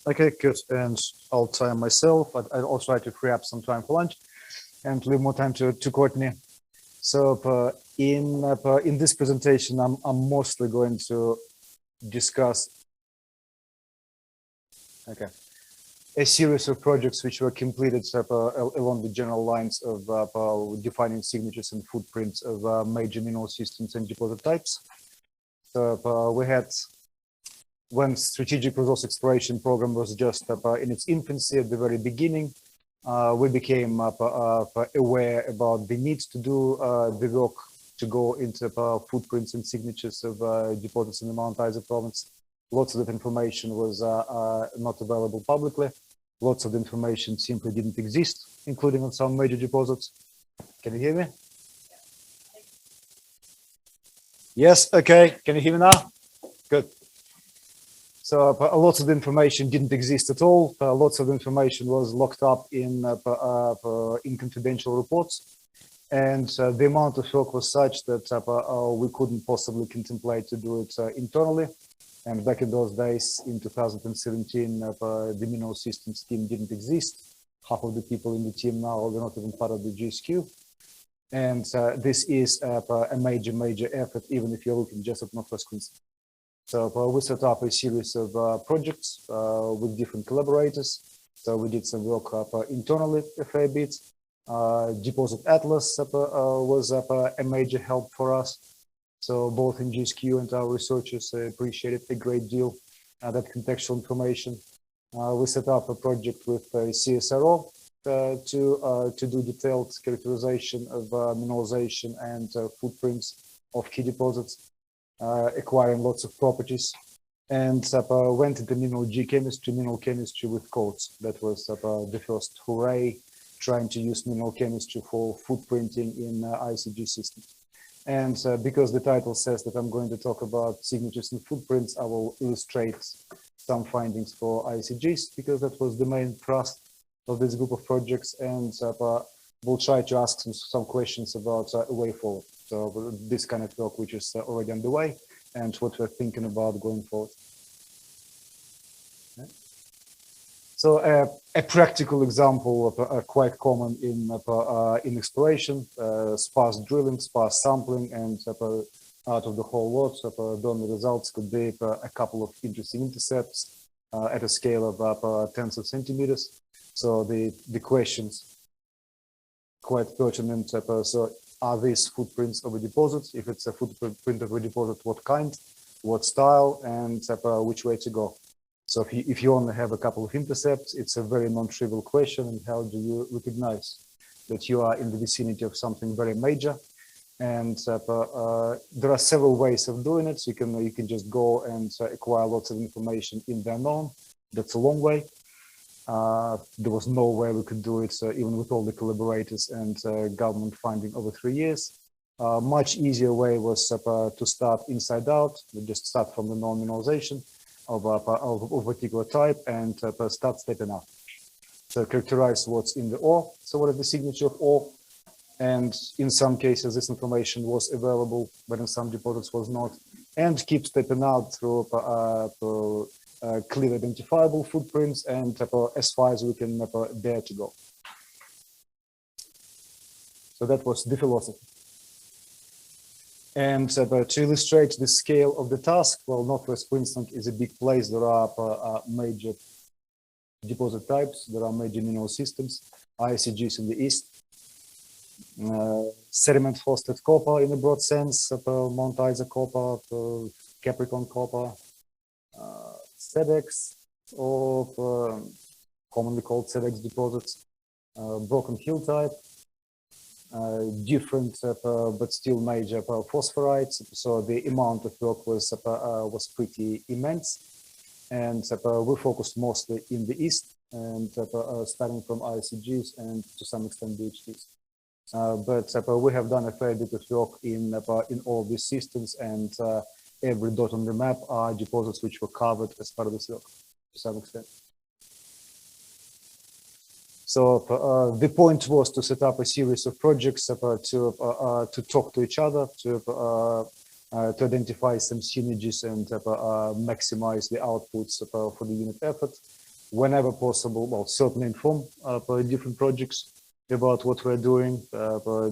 Okay, good. And I'll time myself, but I'll try to free up some time for lunch and leave more time to Courtney. So in this presentation, I'm mostly going to discuss a series of projects which were completed along the general lines of defining signatures and footprints of major mineral systems and deposit types. So we had, when strategic resource exploration program was just in its infancy at the very beginning, we became aware about the need to do the work to go into footprints and signatures of deposits in the Mount Isa province. Lots of that information was not available publicly. Lots of the information simply didn't exist, including on some major deposits. Can you hear me? Yes, okay. Can you hear me now? Good. So lots of the information didn't exist at all. Lots of the information was locked up in confidential reports. And the amount of work was such that we couldn't possibly contemplate to do it internally. And back in those days, in 2017, the mineral systems team didn't exist. Half of the people in the team now are not even part of the GSQ. And this is a major effort, even if you're looking just at Northwest Queensland. So we set up a series of projects with different collaborators. So we did some work internally a fair bit. Deposit Atlas was a major help for us. So both in GSQ and our researchers appreciated a great deal that contextual information. We set up a project with CSRO to do detailed characterization of mineralization and footprints of key deposits, acquiring lots of properties, and went into mineral chemistry with codes. That was the first hooray, trying to use mineral chemistry for footprinting in IOCG systems. And because the title says that I'm going to talk about signatures and footprints, I will illustrate some findings for IOCGs, because that was the main thrust of this group of projects, and we'll try to ask some questions about a way forward. So this kind of work which is already underway, and what we're thinking about going forward. So a practical example of quite common in exploration, sparse drilling, sparse sampling, and out of the whole lot, then the results could be a couple of interesting intercepts at a scale of tens of centimeters. So the questions quite pertinent. So are these footprints of a deposit? If it's a footprint of a deposit, what kind, what style, and which way to go? So if you only have a couple of intercepts, it's a very non-trivial question. And how do you recognize that you are in the vicinity of something very major? And there are several ways of doing it. So you can just go and acquire lots of information in the unknown. That's a long way. There was no way we could do it, even with all the collaborators and government funding over 3 years. Much easier way was to start inside out. We just start from the known mineralization of a particular type and start stepping up. So characterize what's in the ore. So what is the signature of ore? And in some cases, this information was available, but in some deposits was not. And keep stepping out through clear identifiable footprints and as far as we can dare to go. So that was the philosophy. And to illustrate the scale of the task, well, Northwest Queensland is a big place. There are major deposit types. There are major mineral systems, IOCGs in the east, sediment-hosted copper in a broad sense, Mount Isa copper, Capricorn copper, SEDEX, or commonly called SEDEX deposits, Broken Hill type, different but still major phosphorites. So the amount of work was pretty immense, and we focused mostly in the east, and starting from IOCGs and to some extent BHTs. But we have done a fair bit of work in all these systems, and every dot on the map are deposits which were covered as part of this work to some extent. So the point was to set up a series of projects to talk to each other, to identify some synergies and maximize the outputs for the unit effort. whenever possible, well, certainly inform different projects about what we're doing,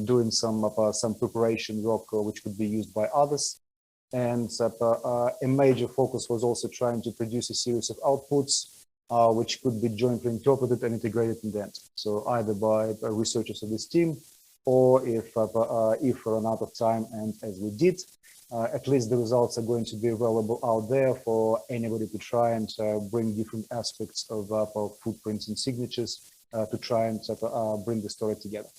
doing some preparation work which could be used by others. And a major focus was also trying to produce a series of outputs which could be jointly interpreted and integrated in the end. So either by researchers of this team, or if we run out of time, and as we did, at least the results are going to be available out there for anybody to try and bring different aspects of footprints and signatures to try and bring the story together.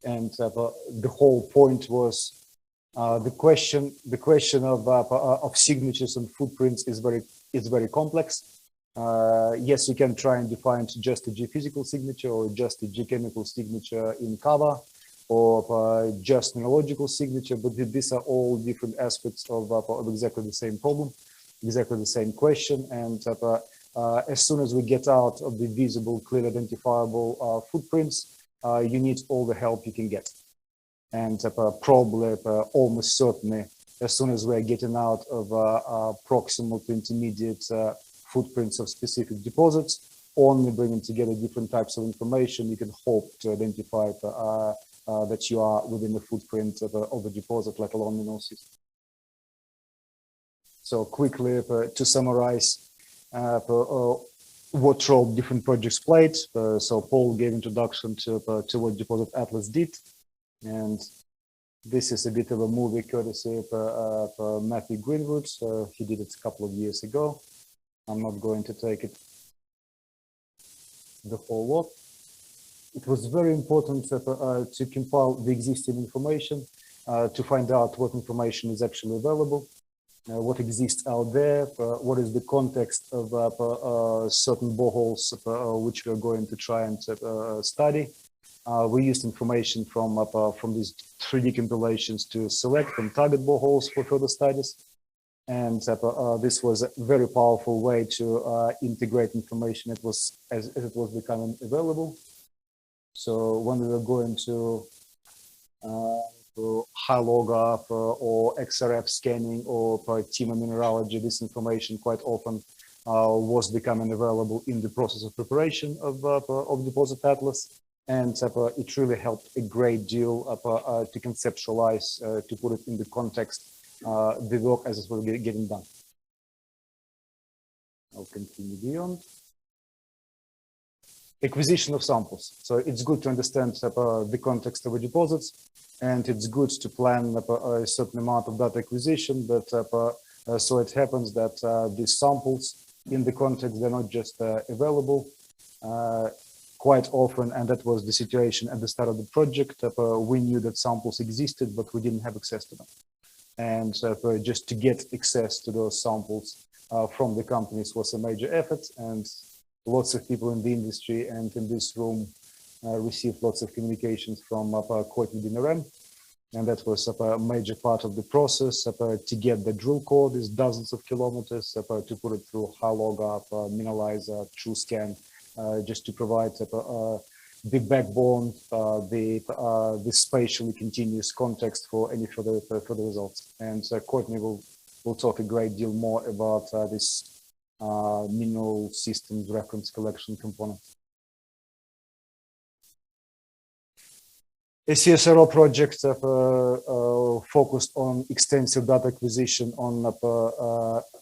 And the whole point was the question of signatures and footprints is very complex. Yes, you can try and define just a geophysical signature or just a geochemical signature in cover, or just mineralogical signature, but these are all different aspects of exactly the same problem, exactly the same question. And as soon as we get out of the visible, clearly identifiable footprints, you need all the help you can get. And probably, almost certainly, as soon as we're getting out of proximal to intermediate footprints of specific deposits, only bringing together different types of information, you can hope to identify that you are within the footprint of a deposit, let alone mineral system. So quickly, to summarize what role different projects played. So Paul gave introduction to what Deposit Atlas did. And this is a bit of a movie courtesy of Matthew Greenwood. He did it a couple of years ago. I'm not going to take it the whole lot. It was very important to compile the existing information, to find out what information is actually available, what exists out there, what is the context of certain boreholes which we are going to try and study. We used information from these 3D compilations to select and target boreholes for further studies. And this was a very powerful way to integrate information as it was becoming available. So when we were going to high log or XRF scanning or TIMA mineralogy, this information quite often was becoming available in the process of preparation of Deposit Atlas. And it really helped a great deal to conceptualize, to put it in the context, the work as it was getting done. I'll continue beyond. Acquisition of samples. So it's good to understand the context of the deposits, and it's good to plan a certain amount of data acquisition, but so it happens that these samples in the context, they're not just available quite often, and that was the situation at the start of the project. We knew that samples existed, but we didn't have access to them. And just to get access to those samples from the companies was a major effort, and lots of people in the industry and in this room received lots of communications from Courtney DNRM, and that was a major part of the process to get the drill core, these dozens of kilometers, to put it through high log up, mineralizer, TrueScan, just to provide the backbone, the spatially continuous context for any further results. And Courtney will talk a great deal more about this mineral systems reference collection component. A CSRO project focused on extensive data acquisition on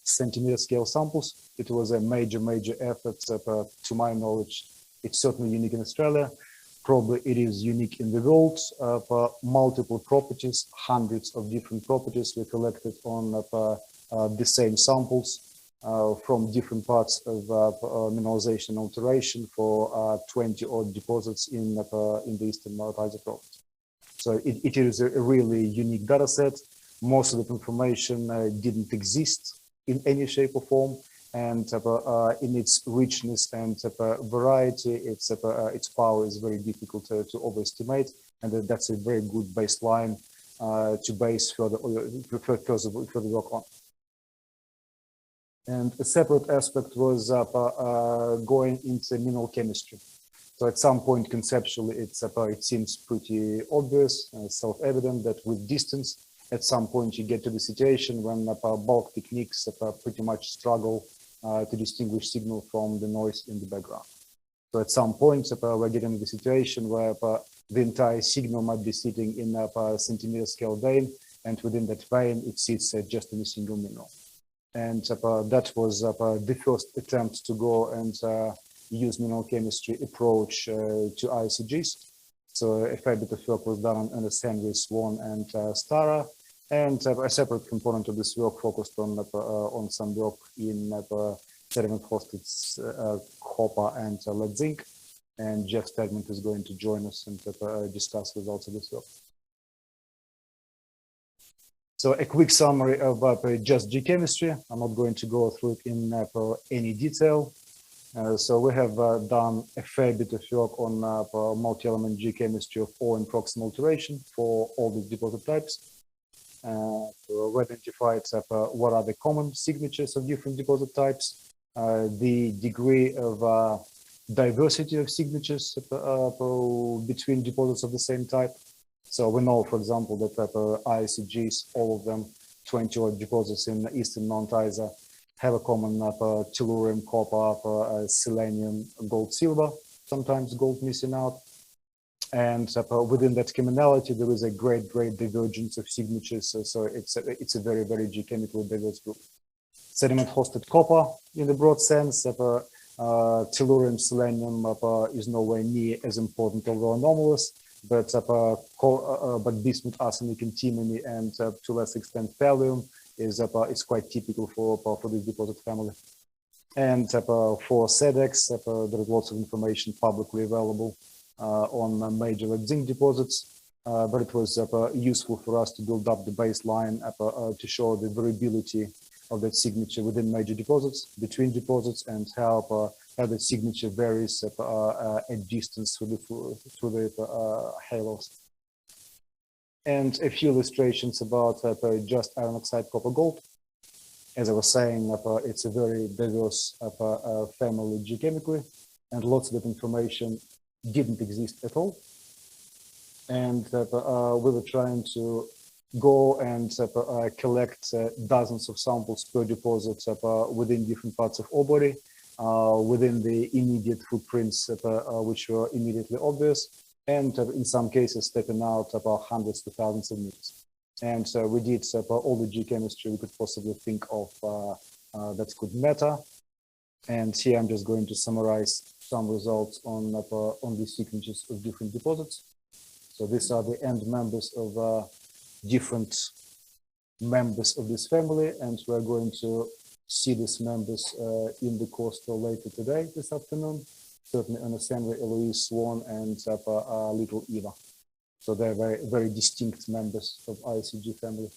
centimeter scale samples. It was a major effort. To my knowledge, it's certainly unique in Australia. Probably it is unique in the world. Multiple properties, hundreds of different properties were collected on the same samples from different parts of mineralization and alteration for 20 odd deposits in the Eastern Maritizer province. So it is a really unique data set. Most of the information didn't exist in any shape or form, and in its richness and variety, its power is very difficult to overestimate, and that's a very good baseline to base further work on. And a separate aspect was going into mineral chemistry. So at some point, conceptually, it seems pretty obvious, self-evident that with distance, at some point you get to the situation when bulk techniques pretty much struggle to distinguish signal from the noise in the background. So at some point, we're getting the situation where the entire signal might be sitting in a centimeter scale vein, and within that vein, it sits just in a single mineral. And that was the first attempt to go and use mineral chemistry approach to IOCGs. So a fair bit of work was done on Ernest Henry, Swan, and Stara, and a separate component of this work focused on some work in sediment-hosted copper and lead zinc. And Jeff Stedman is going to join us and discuss results of this work. So a quick summary of just geochemistry. I'm not going to go through it in any detail. So we have done a fair bit of work on multi-element geochemistry of ore and proximal alteration for all these deposit types. We identified what are the common signatures of different deposit types, the degree of diversity of signatures between deposits of the same type. So we know, for example, that IOCGs, all of them, 20 odd deposits in eastern Mount Isa, have a common tellurium, copper, selenium, gold, silver, sometimes gold missing out. And within that commonality, there is a great divergence of signatures. So it's a very geochemically diverse group. Sediment-hosted copper, in the broad sense, tellurium, selenium is nowhere near as important, although anomalous. But bismuth, arsenic, antimony, and to a less extent thallium is quite typical for this deposit family. And for SEDEX, there is lots of information publicly available on major lead zinc deposits, but it was useful for us to build up the baseline to show the variability of that signature within major deposits, between deposits, and how the signature varies at distance through the halos. And a few illustrations about just iron oxide copper gold. As I was saying, it's a very diverse family geochemically, and lots of that information didn't exist at all. And we were trying to go and collect dozens of samples per deposit within different parts of ore body, within the immediate footprints which were immediately obvious, and in some cases stepping out about hundreds to thousands of meters. And we did all the geochemistry we could possibly think of that could matter. And here I'm just going to summarize some results on the signatures of different deposits. So these are the end members of different members of this family, and we're going to see these members in the course later today, this afternoon. Certainly Ernest Henry, Eloise, Swan, and Little Eva. So they're very distinct members of IOCG family.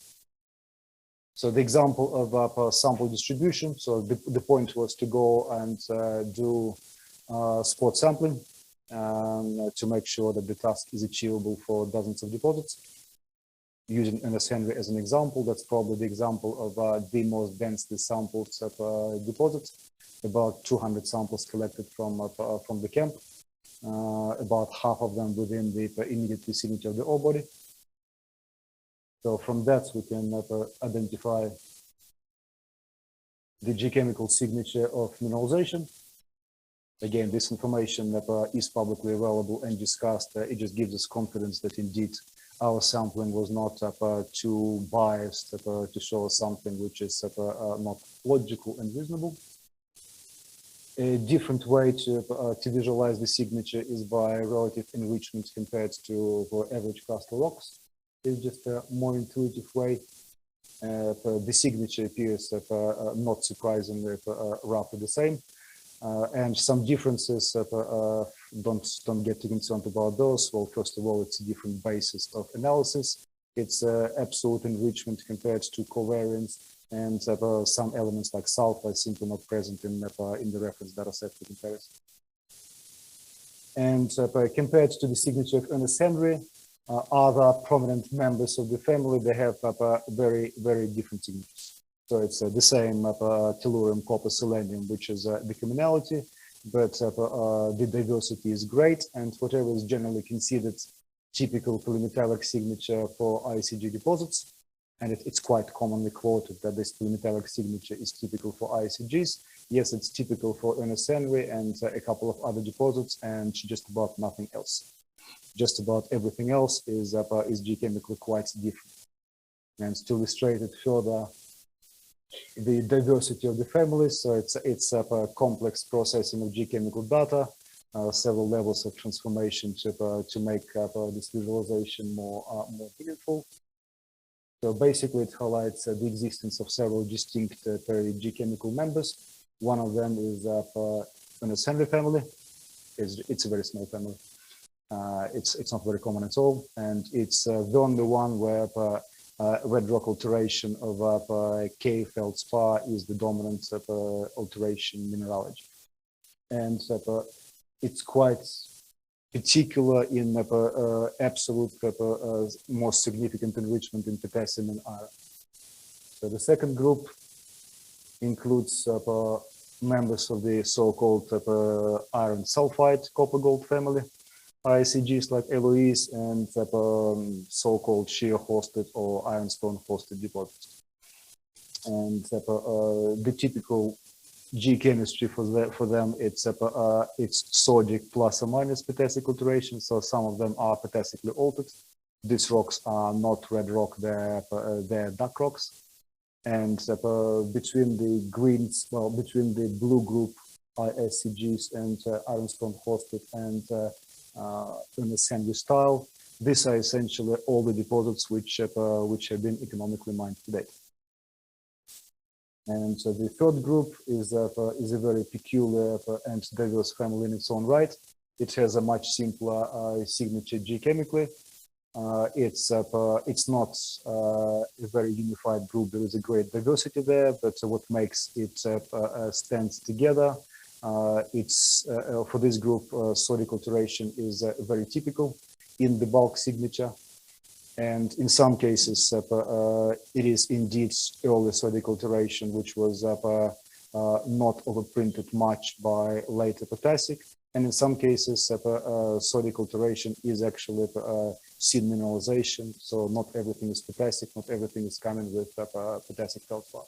So the example of sample distribution. So the point was to go and do spot sampling to make sure that the task is achievable for dozens of deposits. Using Ernest Henry as an example, that's probably the example of the most densely sampled deposits. About 200 samples collected from the camp, about half of them within the immediate vicinity of the ore body. So from that, we can identify the geochemical signature of mineralization. Again, this information is publicly available and discussed. It just gives us confidence that indeed our sampling was not too biased to show something which is not logical and reasonable. A different way to visualize the signature is by relative enrichment compared to average crustal rocks. It's just a more intuitive way. The signature appears not surprisingly roughly the same. And some differences don't get too concerned about those. Well, first of all, it's a different basis of analysis. It's absolute enrichment compared to covariance, and some elements like sulfur are simply not present in the reference data set for comparison. And compared to the signature of Ernest Henry, other prominent members of the family, they have very different signatures. So it's the same tellurium, copper, selenium, which is the commonality, but the diversity is great, and whatever is generally considered typical polymetallic signature for IOCG deposits and it's quite commonly quoted that this polymetallic signature is typical for IOCGs. Yes, it's typical for Ernest Henry and a couple of other deposits, and just about nothing else. Just about everything else is geochemically quite different. And to illustrate it further, the diversity of the families, so it's a complex processing of geochemical data, several levels of transformation to make this visualization more meaningful. So basically, it highlights the existence of several distinct geochemical members. One of them is Ernest Henry family. It's a very small family. It's not very common at all, and it's the only one where red rock alteration of K feldspar is the dominant alteration mineralogy, and it's quite particular in absolute most significant enrichment in potassium and iron. So the second group includes members of the so-called iron sulfide copper gold family, IOCGs like Eloise, and so-called shear-hosted or ironstone-hosted deposits. And the typical geochemistry for them, it's sodic plus or minus potassic alteration. So some of them are potassically altered. These rocks are not red rock; they're dark rocks. And between the greens, well, between the blue group IOCGs and ironstone-hosted and Ernest Henry style, these are essentially all the deposits which have been economically mined to date. And so the third group is a very peculiar and diverse family in its own right. It has a much simpler signature geochemically. It's not a very unified group. There is a great diversity there, but what makes it stand together, for this group, sodic alteration is very typical in the bulk signature. And in some cases, it is indeed early sodic alteration, which was not overprinted much by later potassic. And in some cases, sodic alteration is actually seed mineralization. So not everything is potassic, not everything is coming with potassic feldspar.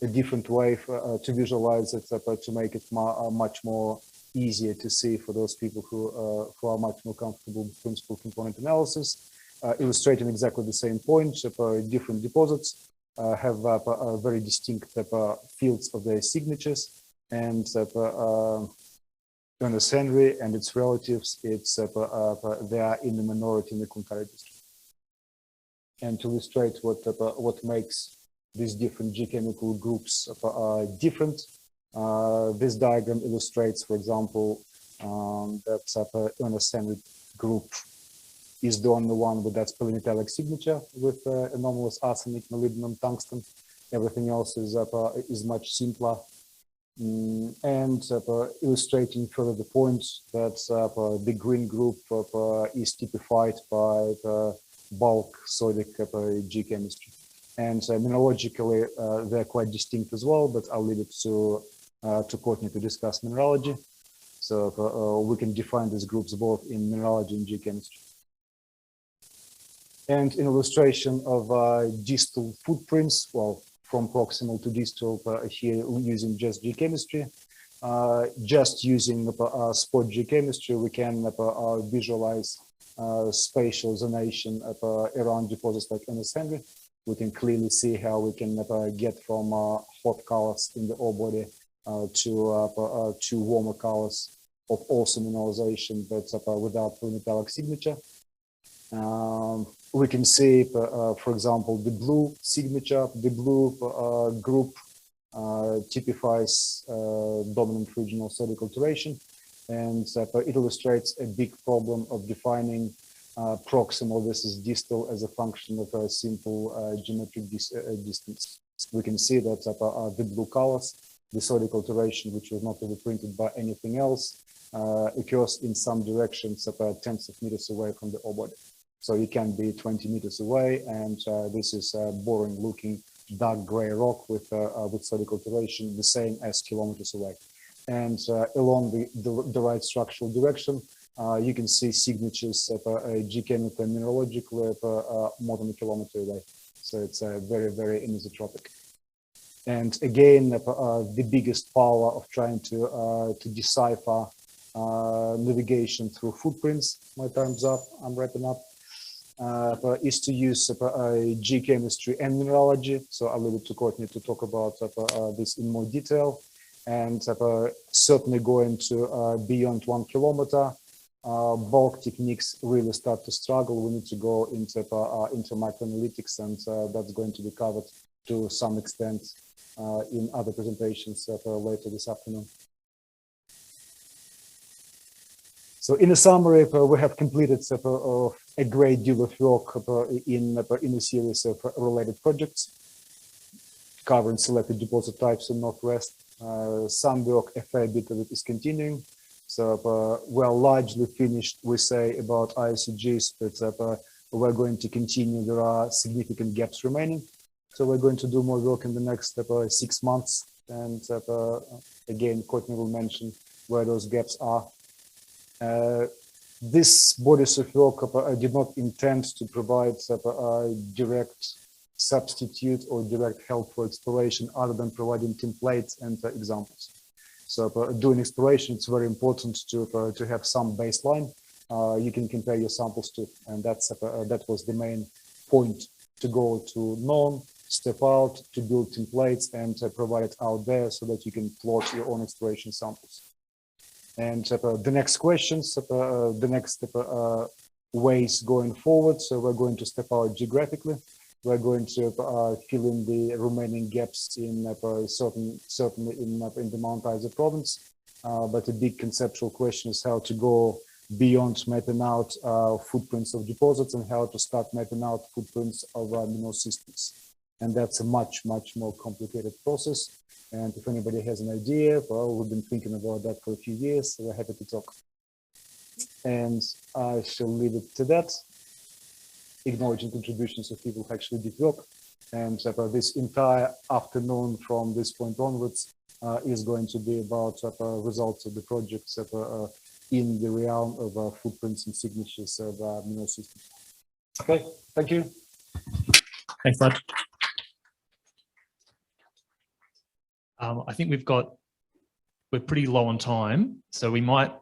A different way to visualize it, to make it much more easier to see for those people who are much more comfortable with principal component analysis, illustrating exactly the same point. Different deposits have very distinct fields of their signatures, and Ernest Henry and its relatives, they are in the minority in the Cloncurry district. And to illustrate what makes these different geochemical groups different, this diagram illustrates, for example, that Ernest Henry group is the only one with that polymetallic signature with anomalous arsenic, molybdenum, tungsten. Everything else is much simpler. And illustrating further the point that the green group is typified by bulk sodic geochemistry. And mineralogically, they're quite distinct as well, but I'll leave it to Courtney to discuss mineralogy. So we can define these groups both in mineralogy and geochemistry. And in illustration of distal footprints, well, from proximal to distal here using just geochemistry, just using spot geochemistry, we can visualize spatial zonation around deposits like Ernest Henry. We can clearly see how we can get from hot colors in the ore body to warmer colors of also mineralization, but without polymetallic signature. We can see, for example, the blue signature, the blue group typifies dominant regional sodic alteration, and it illustrates a big problem of defining proximal versus distal as a function of a simple geometric distance. We can see that the blue colors, the sodic alteration, which was not overprinted by anything else, occurs in some directions tens of meters away from the ore body. So you can be 20 meters away, and this is a boring-looking dark gray rock with sodic alteration, the same as kilometers away. And along the right structural direction, you can see signatures geochemically and mineralogically more than a kilometer away. So it's very, very anisotropic. And again, the biggest power of trying to decipher navigation through footprints, my time's up, I'm wrapping up, is to use geochemistry and mineralogy. So I'll leave it to Courtney to talk about this in more detail. And certainly going to beyond 1 kilometer, bulk techniques really start to struggle. We need to go into microanalytics, and that's going to be covered to some extent in other presentations later this afternoon. So in a summary, we have completed a great deal of work in a series of related projects covering selected deposit types in Northwest. Some work, a fair bit of it is continuing. So we're largely finished, we say, about IOCGs, but we're going to continue. There are significant gaps remaining. So we're going to do more work in the next 6 months. And again, Courtney will mention where those gaps are. This bodies of work did not intend to provide a direct substitute or direct help for exploration other than providing templates and examples. So doing exploration, it's very important to have some baseline you can compare your samples to, and that was the main point, to go to known, step out, to build templates and provide it out there so that you can plot your own exploration samples. And the next questions, the next ways going forward. So we're going to step out geographically. We're going to fill in the remaining gaps in certainly in the Mount Isa province. But a big conceptual question is how to go beyond mapping out footprints of deposits and how to start mapping out footprints of mineral systems. And that's a much, much more complicated process. And if anybody has an idea, well, we've been thinking about that for a few years, so we're happy to talk. And I shall leave it to that, acknowledging contributions of people who actually did work. And this entire afternoon from this point onwards is going to be about results of the projects in the realm of footprints and signatures of mineral systems. Okay, thank you. Thanks, Vlad. I think we're pretty low on time, so we might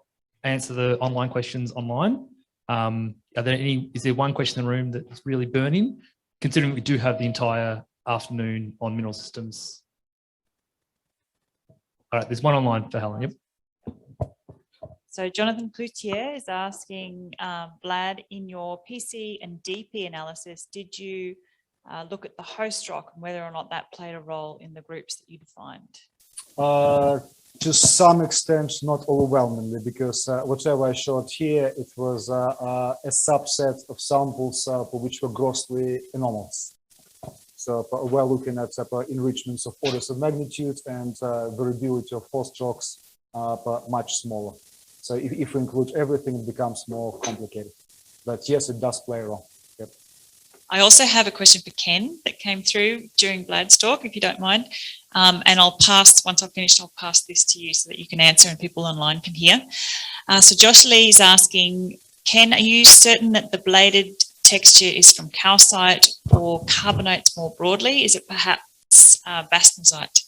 answer the online questions online. Is there one question in the room that's really burning, considering we do have the entire afternoon on mineral systems? All right, there's one online for Helen. Yep. So Jonathan Cloutier is asking, Vlad, in your PC and DP analysis, did you look at the host rock and whether or not that played a role in the groups that you defined? To some extent, not overwhelmingly, because whatever I showed here, it was a subset of samples for which were grossly anomalous. So we're looking at enrichments of orders of magnitude and variability of host rocks much smaller. So if we include everything, it becomes more complicated. But yes, it does play a role. Yep. I also have a question for Ken that came through during Vlad's talk, if you don't mind. And I'll pass, once I've finished, I'll pass this to you so that you can answer and people online can hear. So Josh Lee is asking, Ken, are you certain that the bladed texture is from calcite or carbonates more broadly? Is it perhaps bastnäsite?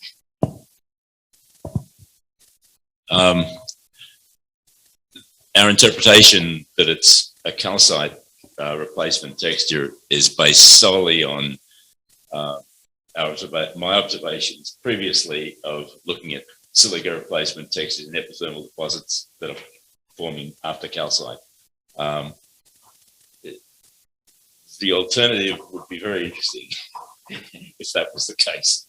Our interpretation that it's a calcite replacement texture is based solely on my observations previously of looking at silica replacement textures in epithermal deposits that are forming after calcite. The alternative would be very interesting if that was the case.